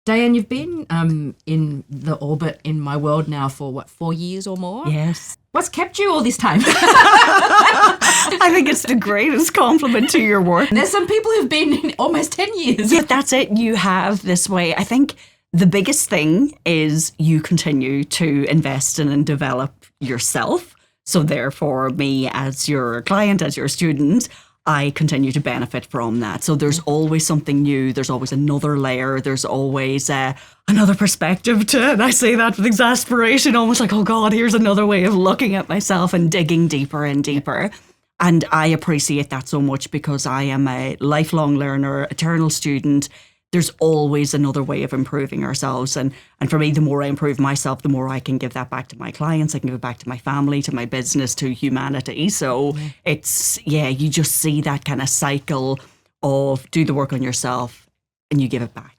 Dianne, you've been in the orbit in my world now for 4 years or more? Yes. What's kept you all this time? I think it's the greatest compliment to your work. There's some people who've been in almost 10 years. Yeah, that's it. You have this way. I think the biggest thing is you continue to invest in and develop yourself. So therefore, me as your client, as your student, I continue to benefit from that. So there's always something new. There's always another layer. There's always another perspective to it. And I say that with exasperation, almost like, oh God, here's another way of looking at myself and digging deeper and deeper. And I appreciate that so much because I am a lifelong learner, eternal student. There's always another way of improving ourselves. And for me, the more I improve myself, the more I can give that back to my clients. I can give it back to my family, to my business, to humanity. So it's, you just see that kind of cycle of do the work on yourself and you give it back.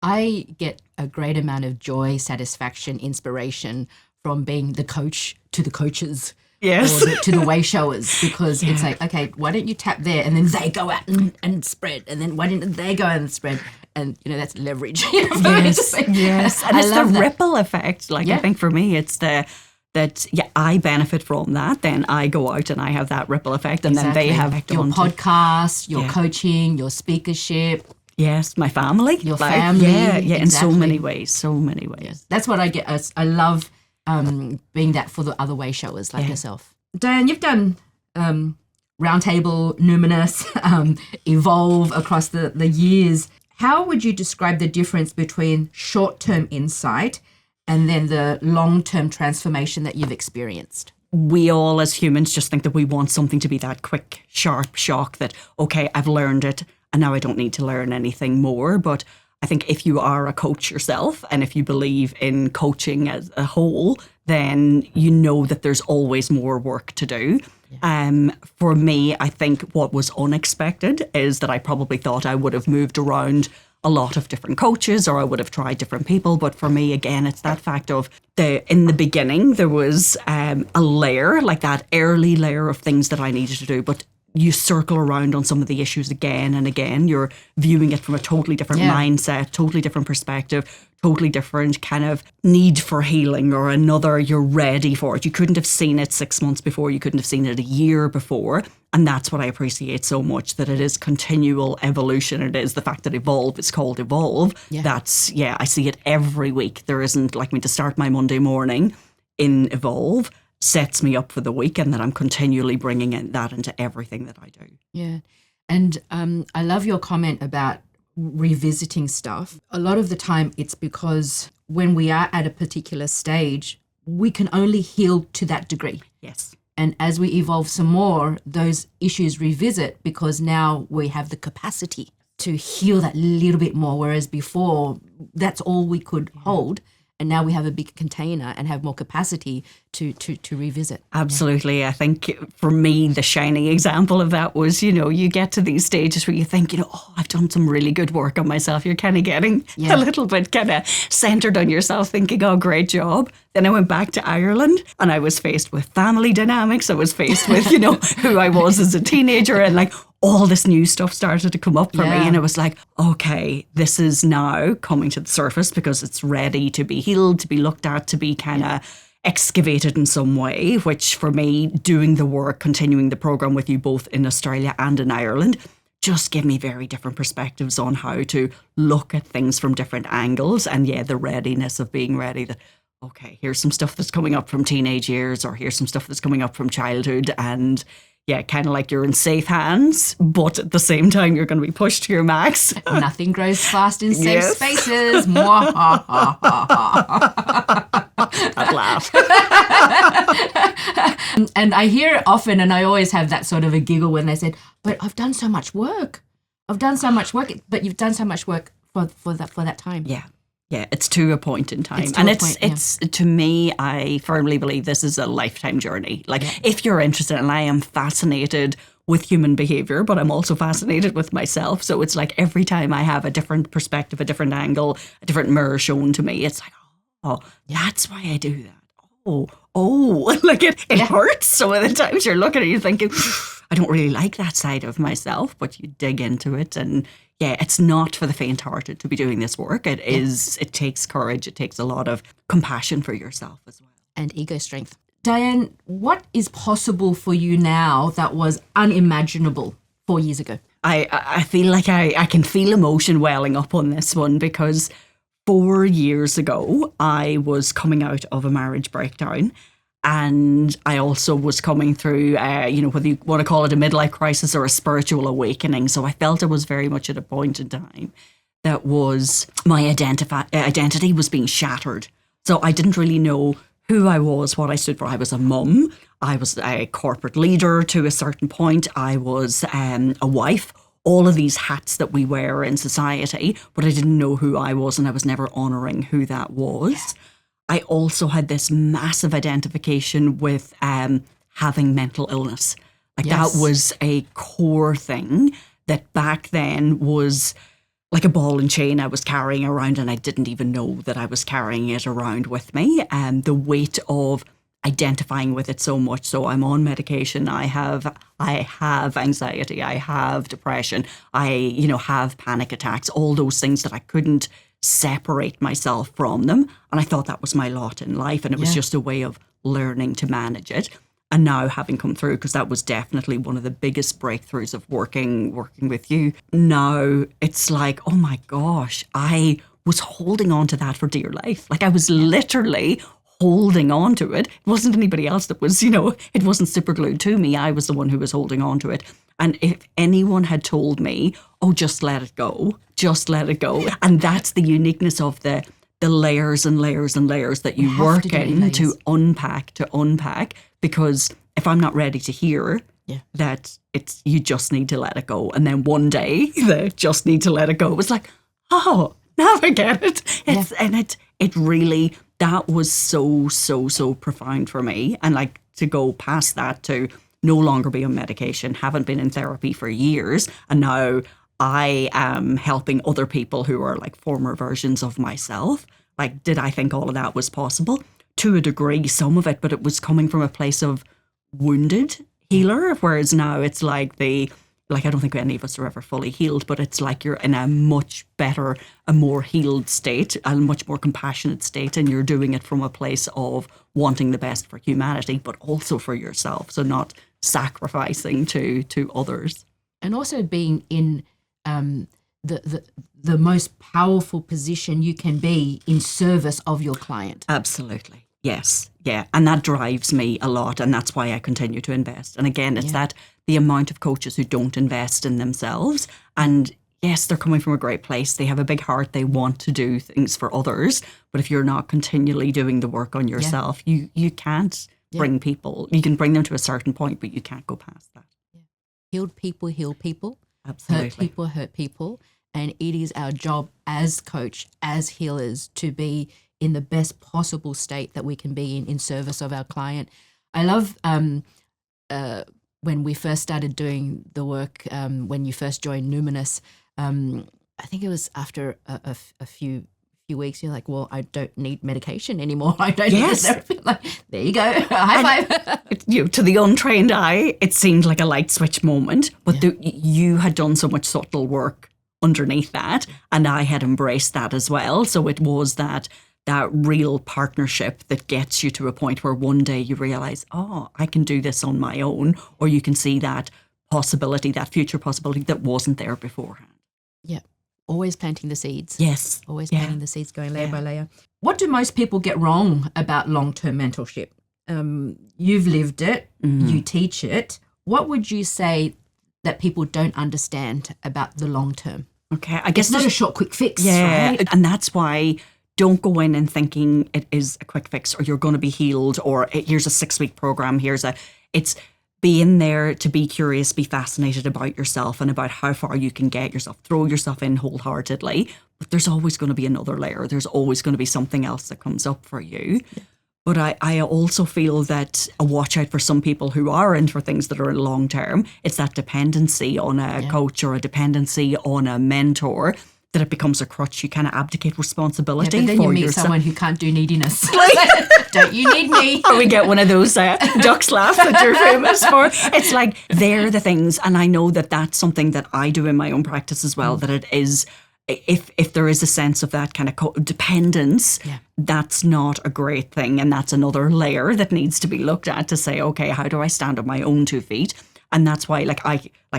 I get a great amount of joy, satisfaction, inspiration from being the coach to the coaches. Yes. Or to the way showers, because it's like, okay, why don't you tap there and then they go out and spread, and then why didn't they go out and spread? And, that's leverage. Yes. And it's the ripple effect. I think for me, it's I benefit from that. Then I go out and I have that ripple effect, and then they have your podcast, your coaching, your speakership. Yes, my family. Your family. Yeah, in so many ways. Yes. That's what I get. I love being that for the other way showers like yourself. Dianne, you've done Roundtable, Numinous, Evolve across the years. How would you describe the difference between short-term insight and then the long-term transformation that you've experienced? We all as humans just think that we want something to be that quick, sharp shock that, okay, I've learned it and now I don't need to learn anything more. But I think if you are a coach yourself and if you believe in coaching as a whole, then you know that there's always more work to do. Yeah. For me, I think what was unexpected is that I probably thought I would have moved around a lot of different coaches or I would have tried different people. But for me, again, it's that fact of in the beginning, there was a layer, like that early layer of things that I needed to do. But you circle around on some of the issues again and again. You're viewing it from a totally different mindset, totally different perspective, totally different kind of need for healing or another, you're ready for it. You couldn't have seen it 6 months before. You couldn't have seen it a year before. And that's what I appreciate so much, that it is continual evolution. It is the fact that Evolve is called Evolve. Yeah. That's, I see it every week. There isn't like me to start my Monday morning in Evolve sets me up for the week, and that I'm continually bringing that into everything that I do. Yeah. And I love your comment about revisiting stuff. A lot of the time it's because when we are at a particular stage, we can only heal to that degree. Yes. And as we evolve some more, those issues revisit because now we have the capacity to heal that little bit more, whereas before that's all we could hold. And now we have a big container and have more capacity to revisit. Absolutely. I think for me, the shining example of that was, you get to these stages where you think, I've done some really good work on myself. You're kind of getting a little bit kind of centered on yourself, thinking, oh, great job. Then I went back to Ireland and I was faced with family dynamics. I was faced with, who I was as a teenager, and all this new stuff started to come up for me, and it was like, okay, this is now coming to the surface because it's ready to be healed, to be looked at, to be kind of excavated in some way, which for me, doing the work, continuing the program with you both in Australia and in Ireland, just give me very different perspectives on how to look at things from different angles. And the readiness of being ready that, okay, here's some stuff that's coming up from teenage years, or here's some stuff that's coming up from childhood, and kind of like you're in safe hands, but at the same time, you're going to be pushed to your max. Nothing grows fast in safe spaces. That laugh. And I hear it often, and I always have that sort of a giggle when they said, but I've done so much work. But you've done so much work for that time. Yeah, it's to a point in time. It's to me, I firmly believe this is a lifetime journey. If you're interested, and I am fascinated with human behavior, but I'm also fascinated with myself. So it's like every time I have a different perspective, a different angle, a different mirror shown to me, it's like, that's why I do that. It hurts. So at the times you're looking at it, you're thinking, I don't really like that side of myself, but you dig into it and Yeah, it's not for the faint-hearted to be doing this work. It takes courage. It takes a lot of compassion for yourself as well. And ego strength. Dianne, what is possible for you now that was unimaginable 4 years ago? I feel like I can feel emotion welling up on this one, because 4 years ago, I was coming out of a marriage breakdown. And I also was coming through, whether you want to call it a midlife crisis or a spiritual awakening. So I felt I was very much at a point in time that was my identity was being shattered. So I didn't really know who I was, what I stood for. I was a mum. I was a corporate leader to a certain point. I was a wife. All of these hats that we wear in society, but I didn't know who I was, and I was never honouring who that was. Yeah. I also had this massive identification with having mental illness. That was a core thing that back then was like a ball and chain I was carrying around, and I didn't even know that I was carrying it around with me. And the weight of identifying with it so much. So I'm on medication. I have anxiety. I have depression. I, have panic attacks, all those things that I couldn't separate myself from them. And I thought that was my lot in life. And it was just a way of learning to manage it. And now having come through, because that was definitely one of the biggest breakthroughs of working with you. Now it's like, oh my gosh, I was holding on to that for dear life. Like I was literally holding on to it. It wasn't anybody else that was, it wasn't super glued to me. I was the one who was holding on to it. And if anyone had told me, oh, just let it go, just let it go. And that's the uniqueness of the layers and layers and layers that you work in to unpack. Because if I'm not ready to hear that you just need to let it go. And then one day the just need to let it go was like, oh, now I get it. It really, that was so profound for me. And like to go past that to no longer be on medication, haven't been in therapy for years. And now I am helping other people who are like former versions of myself. Like, did I think all of that was possible? To a degree, some of it, but it was coming from a place of wounded healer. Whereas now it's like I don't think any of us are ever fully healed, but it's like you're in a much better, a more healed state, a much more compassionate state, and you're doing it from a place of wanting the best for humanity, but also for yourself. So not sacrificing to others. And also being in the most powerful position you can be in service of your client. Absolutely. Yes. Yeah. And that drives me a lot. And that's why I continue to invest. And again, it's that the amount of coaches who don't invest in themselves. And yes, they're coming from a great place. They have a big heart. They want to do things for others. But if you're not continually doing the work on yourself, you can't bring people. You can bring them to a certain point, but you can't go past that. Yeah. Healed people heal people. Absolutely. Hurt people. And it is our job as coach, as healers, to be in the best possible state that we can be in service of our client. I love when we first started doing the work, when you first joined Numinous, I think it was after a few weeks, you're like, well, I don't need medication anymore. I don't need this therapy. Like, there you go. High five. To the untrained eye, it seemed like a light switch moment, but you had done so much subtle work underneath that, and I had embraced that as well. So it was that real partnership that gets you to a point where one day you realize, oh, I can do this on my own, or you can see that possibility, that future possibility that wasn't there beforehand. Yeah. Always planting the seeds. Yes. Always planting the seeds, going layer by layer. What do most people get wrong about long-term mentorship? You've lived it. Mm-hmm. You teach it. What would you say that people don't understand about the long term? Okay, I guess it's not a short, quick fix. Yeah, right? And that's why don't go in and thinking it is a quick fix or you're going to be healed or here's a 6-week program. It's be in there to be curious, be fascinated about yourself and about how far you can get yourself. Throw yourself in wholeheartedly, but there's always going to be another layer. There's always going to be something else that comes up for you. Yeah. But I also feel that a watch out for some people who are in for things that are long term. It's that dependency on a coach or a dependency on a mentor that it becomes a crutch. You kind of abdicate responsibility but then for you meet yourself. someone who can't do neediness. Don't you need me? Or we get one of those ducks laugh that you're famous for. It's like, they're the things. And I know that that's something that I do in my own practice as well, that it is, if there is a sense of that kind of dependence, that's not a great thing. And that's another layer that needs to be looked at to say, okay, how do I stand on my own 2 feet? And that's why,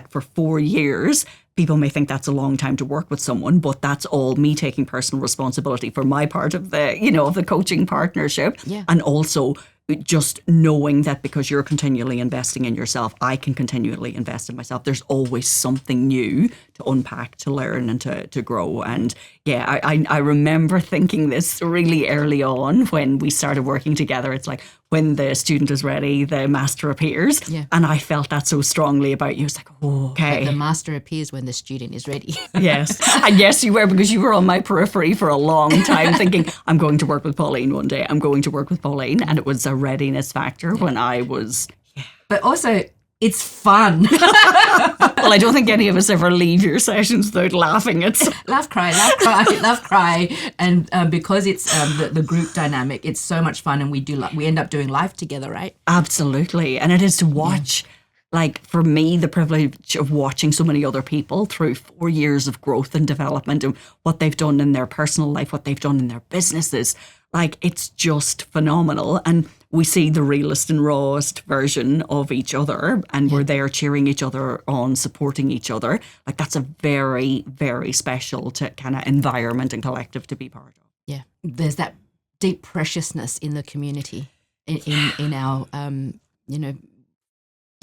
for 4 years, people may think that's a long time to work with someone, but that's all me taking personal responsibility for my part of the coaching partnership. Yeah. And also just knowing that because you're continually investing in yourself, I can continually invest in myself. There's always something new to unpack, to learn, and to grow. And I remember thinking this really early on when we started working together. It's like, when the student is ready, the master appears. Yeah. And I felt that so strongly about you. It's like, oh, okay. But the master appears when the student is ready. Yes. And yes, you were, because you were on my periphery for a long time thinking, I'm going to work with Pauline one day. I'm going to work with Pauline. And it was a readiness factor when I was... But also, it's fun. Well, I don't think any of us ever leave your sessions without laughing. It's laugh, cry, laugh, cry, laugh, cry. And because it's the group dynamic, it's so much fun. And we end up doing life together, right? Absolutely. And it is to watch... Like, for me, the privilege of watching so many other people through 4 years of growth and development and what they've done in their personal life, what they've done in their businesses, like, it's just phenomenal. And we see the realest and rawest version of each other, and we're there cheering each other on, supporting each other. Like, that's a very, very special kind of environment and collective to be part of. Yeah. There's that deep preciousness in the community, in our,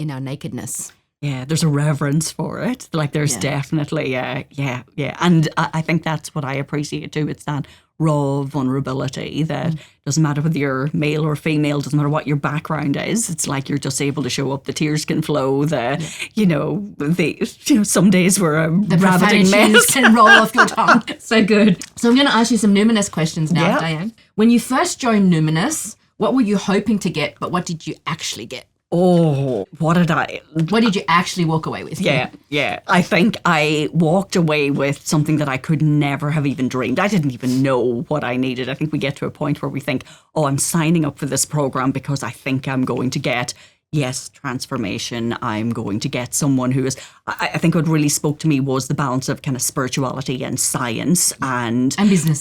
in our nakedness. Yeah, there's a reverence for it. Like, there's definitely, yeah. And I think that's what I appreciate too. It's that raw vulnerability that doesn't matter whether you're male or female, doesn't matter what your background is. It's like you're just able to show up. The tears can flow. Some days we're a rabbiting mess. Can roll off your tongue. So good. So I'm going to ask you some Numinous questions now, Dianne. When you first joined Numinous, what were you hoping to get, but what did you actually get? Oh, what did you actually walk away with? Yeah. I think I walked away with something that I could never have even dreamed. I didn't even know what I needed. I think we get to a point where we think, oh, I'm signing up for this program because I think I'm going to get, transformation. I'm going to get someone who is, I think what really spoke to me was the balance of kind of spirituality and science and business.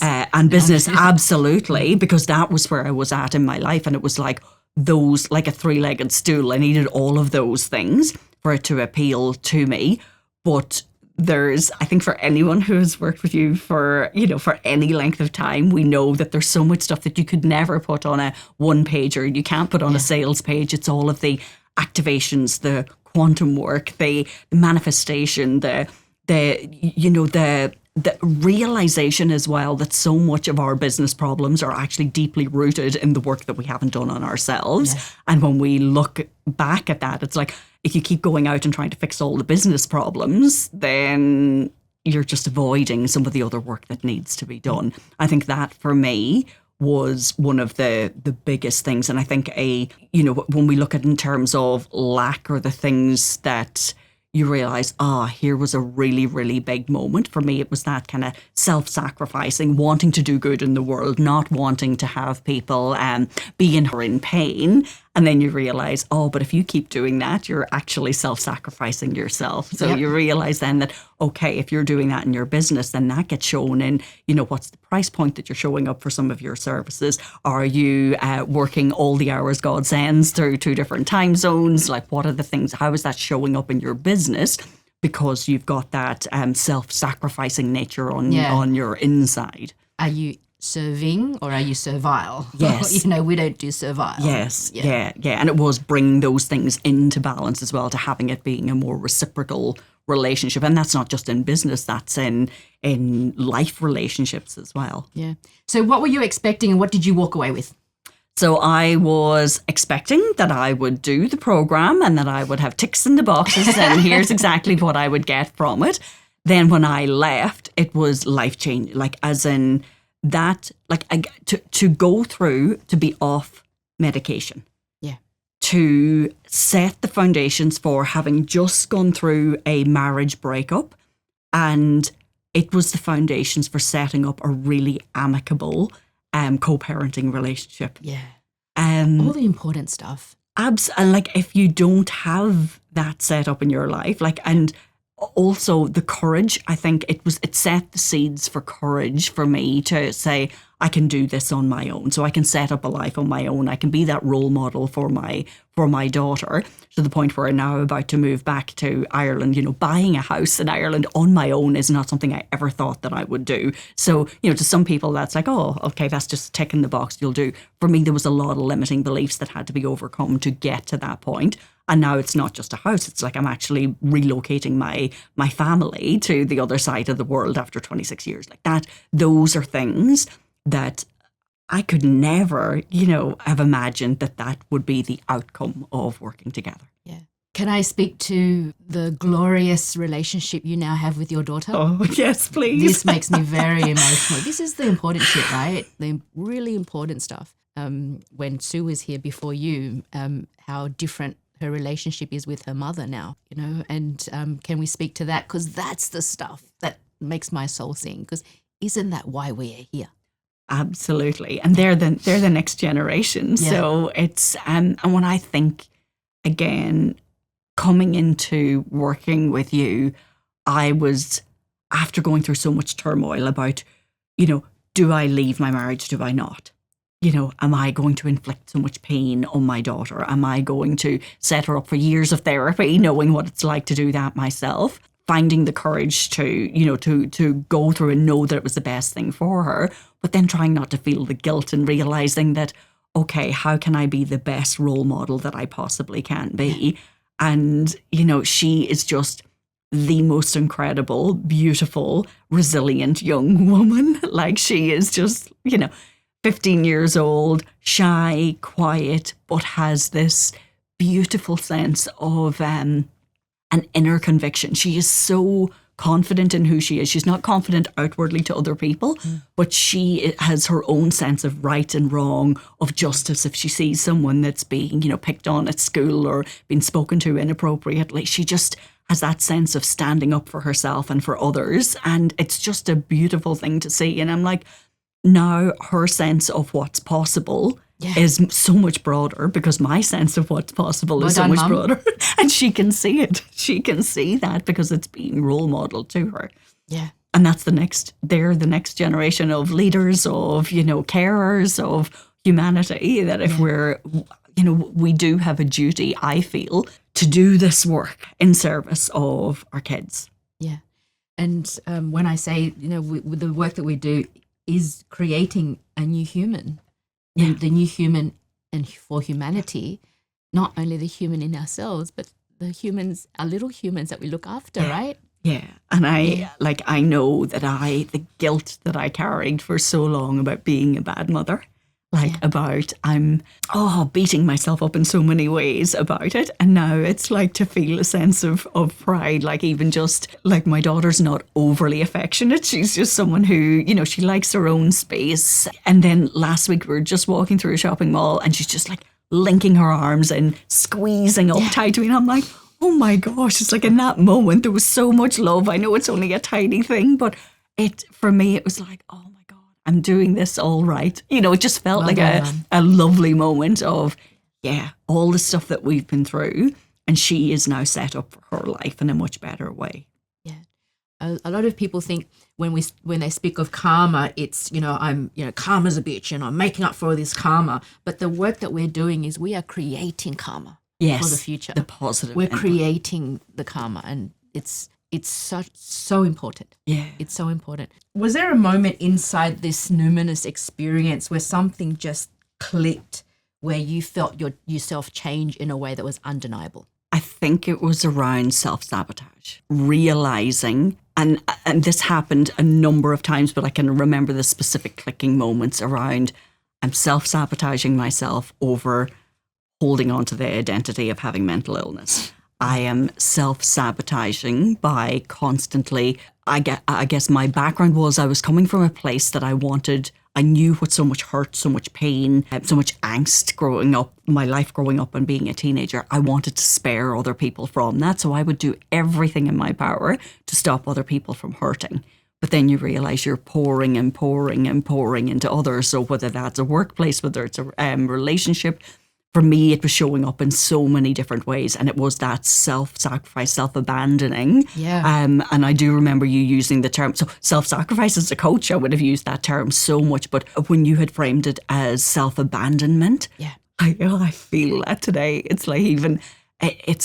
Absolutely, because that was where I was at in my life. And it was like, those, like a three-legged stool. I needed all of those things for it to appeal to me. But I think for anyone who has worked with you for any length of time, we know that there's so much stuff that you could never put on a one-pager. You can't put on a sales page. It's all of the activations, the quantum work, the manifestation, the realization as well that so much of our business problems are actually deeply rooted in the work that we haven't done on ourselves. Yeah. And when we look back at that, it's like, if you keep going out and trying to fix all the business problems, then you're just avoiding some of the other work that needs to be done. I think that for me was one of the biggest things. And I think when we look at in terms of lack or the things that you realize, here was a really, really big moment. For me, it was that kind of self-sacrificing, wanting to do good in the world, not wanting to have people be in pain. And then you realize, but if you keep doing that, you're actually self-sacrificing yourself. So you realize then that, okay, if you're doing that in your business, then that gets shown in, what's the price point that you're showing up for some of your services? Are you working all the hours God sends through 2 different time zones? Like, what are the things, how is that showing up in your business? Because you've got that self-sacrificing nature on your inside. Are you serving or are you servile? Yes. We don't do servile. Yes. Yeah. And it was bringing those things into balance as well, to having it being a more reciprocal relationship. And that's not just in business, that's in life relationships as well. Yeah. So what were you expecting and what did you walk away with? So I was expecting that I would do the program and that I would have ticks in the boxes and here's exactly what I would get from it. Then when I left, it was life-changing, like as in that, like to go through, to be off medication. Yeah. To set the foundations for having just gone through a marriage breakup and it was the foundations for setting up a really amicable co-parenting relationship. Yeah. All the important stuff. And like, if you don't have that set up in your life, like, and also the courage, I think it set the seeds for courage for me to say, I can do this on my own. So I can set up a life on my own. I can be that role model for my daughter, to the point where I'm now about to move back to Ireland. You know, buying a house in Ireland on my own is not something I ever thought that I would do. So, you know, to some people that's like, oh, okay, that's just ticking the box, you'll do. For me, there was a lot of limiting beliefs that had to be overcome to get to that point. And now it's not just a house. It's like I'm actually relocating my family to the other side of the world after 26 years. Like that, those are things that I could never, you know, have imagined that would be the outcome of working together. Yeah. Can I speak to the glorious relationship you now have with your daughter? Oh, yes, please. This makes me very emotional. This is the important shit, right? The really important stuff. When Sue was here before you, how different her relationship is with her mother now, you know, and can we speak to that? Because that's the stuff that makes my soul sing, because isn't that why we are here? Absolutely. And they're the next generation. Yeah. So it's, and when I think, again, coming into working with you, I was, after going through so much turmoil about, you know, do I leave my marriage? Do I not? You know, am I going to inflict so much pain on my daughter? Am I going to set her up for years of therapy, knowing what it's like to do that myself? Finding the courage to, you know, to go through and know that it was the best thing for her, but then trying not to feel the guilt and realizing that, okay, how can I be the best role model that I possibly can be? And, you know, she is just the most incredible, beautiful, resilient young woman. Like, she is just, you know, 15 years old, shy, quiet, but has this beautiful sense of an inner conviction. She is so confident in who she is. She's not confident outwardly to other people, but she has her own sense of right and wrong, of justice. If she sees someone that's being, you know, picked on at school or being spoken to inappropriately, she just has that sense of standing up for herself and for others. And it's just a beautiful thing to see. And I'm like, now her sense of what's possible is so much broader, because my sense of what's possible is so much broader. And she can see it. She can see that because it's being role modeled to her. Yeah. And that's they're the next generation of leaders, of, you know, carers of humanity, that if we're, you know, we do have a duty, I feel, to do this work in service of our kids. Yeah. And when I say, you know, the work that we do is creating a new human. The new human, and for humanity, not only the human in ourselves, but the humans, our little humans that we look after, right? Yeah. And I know that the guilt that I carried for so long about being a bad mother, about I'm beating myself up in so many ways about it. And now it's like to feel a sense of pride, like even just like my daughter's not overly affectionate. She's just someone who, you know, she likes her own space. And then last week we were just walking through a shopping mall and she's just like linking her arms and squeezing up tight to me. And I'm like, oh my gosh, it's like in that moment there was so much love. I know it's only a tiny thing, but for me it was like, oh, I'm doing this all right. You know, it just felt like a lovely moment of, all the stuff that we've been through. And she is now set up for her life in a much better way. Yeah. A lot of people think when they speak of karma, it's, you know, karma's a bitch and I'm making up for all this karma. But the work that we're doing is we are creating karma for the future. The positive. We're creating the karma, and it's so important. Yeah. It's so important. Was there a moment inside this numinous experience where something just clicked, where you felt yourself change in a way that was undeniable? I think it was around self-sabotage, realizing, and this happened a number of times, but I can remember the specific clicking moments around I'm self-sabotaging myself over holding on to the identity of having mental illness. I am self-sabotaging by constantly, I guess my background was I was coming from a place that I knew what so much hurt, so much pain, so much angst growing up, my life growing up and being a teenager. I wanted to spare other people from that. So I would do everything in my power to stop other people from hurting. But then you realize you're pouring and pouring and pouring into others. So whether that's a workplace, whether it's a relationship, for me, it was showing up in so many different ways. And it was that self-sacrifice, self-abandoning. Yeah. And I do remember you using the term. So self-sacrifice as a coach, I would have used that term so much. But when you had framed it as self-abandonment, Yeah. I feel that today. It's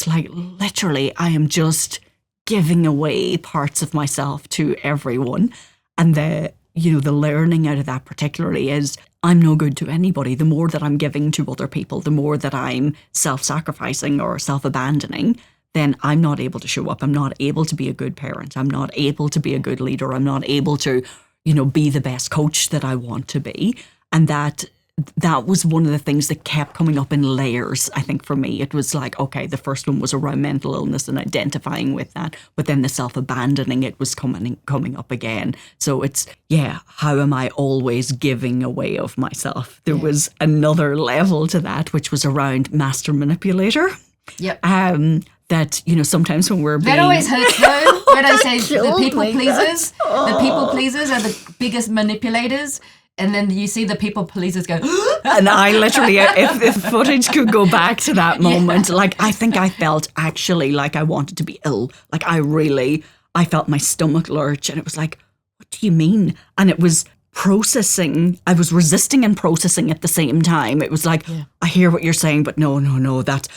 like literally I am just giving away parts of myself to everyone. And the learning out of that particularly is I'm no good to anybody. The more that I'm giving to other people, the more that I'm self-sacrificing or self-abandoning, then I'm not able to show up. I'm not able to be a good parent. I'm not able to be a good leader. I'm not able to, be the best coach that I want to be. And that was one of the things that kept coming up in layers, I think, for me. It was like, okay, the first one was around mental illness and identifying with that, but then the self-abandoning, it was coming up again. So it's, how am I always giving away of myself? There was another level to that, which was around master manipulator. Yep. That, sometimes when we're being... That always hurts though, when I say the people pleasers. The people pleasers are the biggest manipulators. And then you see the people pleasers go... And I literally, if footage could go back to that moment, like I think I felt actually like I wanted to be ill. Like I felt my stomach lurch and it was like, what do you mean? And it was processing. I was resisting and processing at the same time. It was like, I hear what you're saying, but no, that's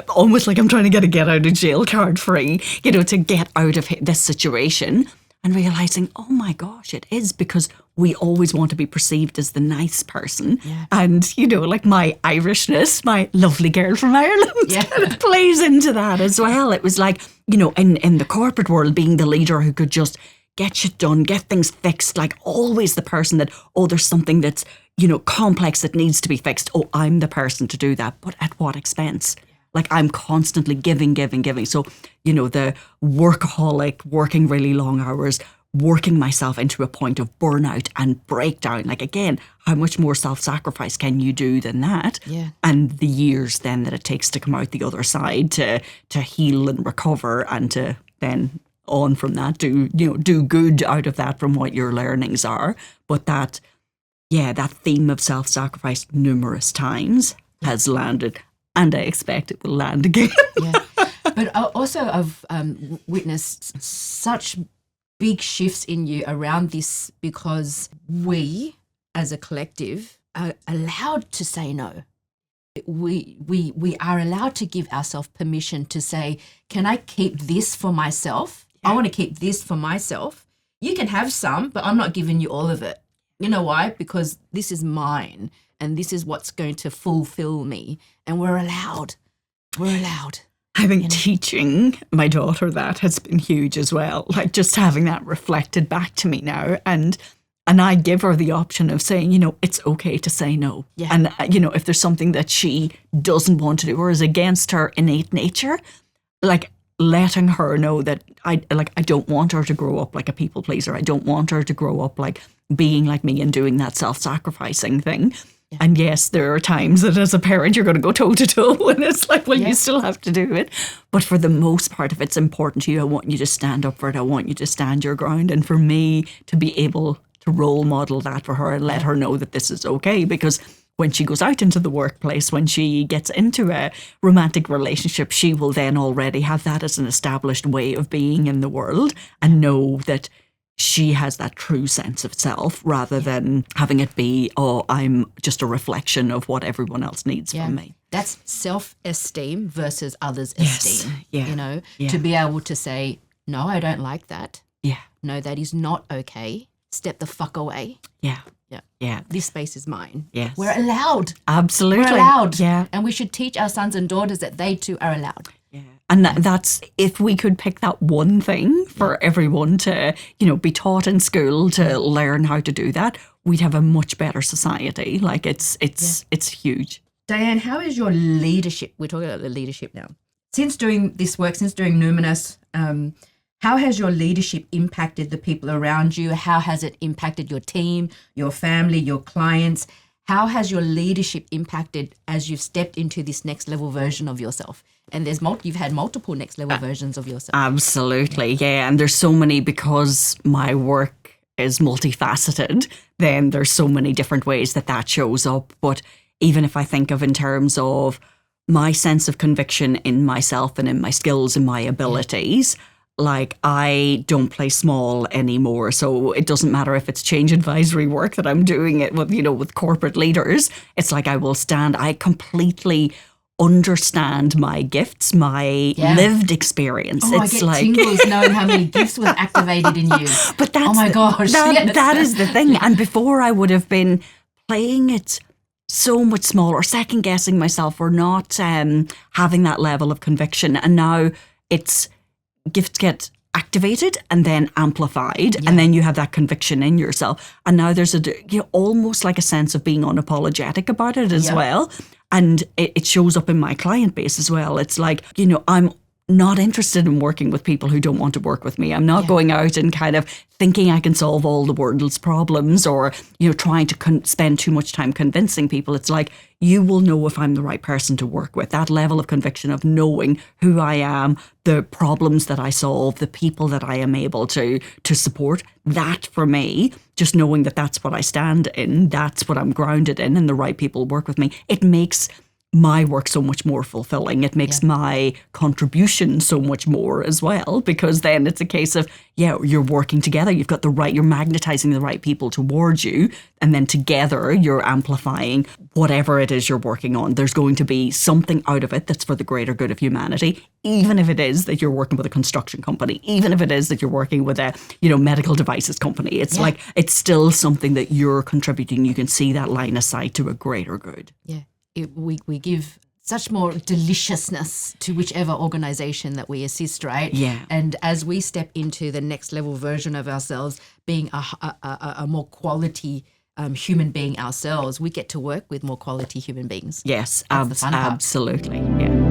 almost like I'm trying to get out of jail card free, to get out of this situation. And realizing, oh my gosh, it is because we always want to be perceived as the nice person. Yeah. And, like my Irishness, my lovely girl from Ireland, kind of plays into that as well. It was like, in the corporate world, being the leader who could just get shit done, get things fixed, like always the person that, there's something that's, complex that needs to be fixed. Oh, I'm the person to do that. But at what expense? Like I'm constantly giving. So, the workaholic, working really long hours, working myself into a point of burnout and breakdown. Like again, how much more self-sacrifice can you do than that? Yeah. And the years then that it takes to come out the other side to heal and recover and to then on from that do good out of that from what your learnings are. But that theme of self-sacrifice numerous times has landed. And I expect it will land again. But also I've witnessed such big shifts in you around this because we, as a collective, are allowed to say no. We are allowed to give ourselves permission to say, can I keep this for myself? I want to keep this for myself. You can have some, but I'm not giving you all of it. You know why? Because this is mine. And this is what's going to fulfill me. And we're allowed. I think teaching my daughter that has been huge as well. Like just having that reflected back to me now. And I give her the option of saying, it's okay to say no. Yeah. And, if there's something that she doesn't want to do or is against her innate nature, like letting her know that I don't want her to grow up like a people pleaser. I don't want her to grow up like being like me and doing that self-sacrificing thing. Yeah. And yes, there are times that as a parent, you're going to go toe to toe and it's like, well, you still have to do it. But for the most part, if it's important to you, I want you to stand up for it. I want you to stand your ground. And for me to be able to role model that for her and let her know that this is okay. Because when she goes out into the workplace, when she gets into a romantic relationship, she will then already have that as an established way of being in the world and know that she has that true sense of self rather than having it be, I'm just a reflection of what everyone else needs from me. That's self-esteem versus others' esteem, to be able to say, no, I don't like that. Yeah. No, that is not okay. Step the fuck away. Yeah. This space is mine. Yes. We're allowed. Absolutely. We're allowed. Yeah. And we should teach our sons and daughters that they too are allowed. Yeah. And that's, if we could pick that one thing for everyone to, be taught in school to learn how to do that, we'd have a much better society. Like it's huge. Dianne, how is your leadership? We're talking about the leadership now. Since doing this work, since doing Numinous, how has your leadership impacted the people around you? How has it impacted your team, your family, your clients? How has your leadership impacted as you've stepped into this next level version of yourself? And you've had multiple next level versions of yourself. Absolutely, yeah. And there's so many, because my work is multifaceted, then there's so many different ways that shows up. But even if I think of in terms of my sense of conviction in myself and in my skills and my abilities, like I don't play small anymore. So it doesn't matter if it's change advisory work that I'm doing it with, with corporate leaders. It's like I completely understand my gifts, my lived experience. Oh, it's I get tingles knowing how many gifts was activated in you. But oh my gosh. That is the thing. And before I would have been playing it so much smaller, second guessing myself, or not having that level of conviction. And now gifts get activated and then amplified, and then you have that conviction in yourself. And now there's almost like a sense of being unapologetic about it as well. And it shows up in my client base as well. It's like, I'm not interested in working with people who don't want to work with me. I'm not going out and kind of thinking I can solve all the world's problems, or, trying to spend too much time convincing people. It's like, you will know if I'm the right person to work with. That level of conviction of knowing who I am, the problems that I solve, the people that I am able to support. That for me, just knowing that that's what I stand in, that's what I'm grounded in, and the right people work with me, it makes my work so much more fulfilling. It makes my contribution so much more as well, because then it's a case of, you're working together. You're magnetizing the right people towards you. And then together you're amplifying whatever it is you're working on. There's going to be something out of it that's for the greater good of humanity, even if it is that you're working with a construction company, even if it is that you're working with a, medical devices company. It's like, it's still something that you're contributing. You can see that line of sight to a greater good. Yeah. We give such more deliciousness to whichever organization that we assist, right? Yeah. And as we step into the next level version of ourselves, being a more quality human being ourselves, we get to work with more quality human beings. Yes, That's the fun part. absolutely. Yeah.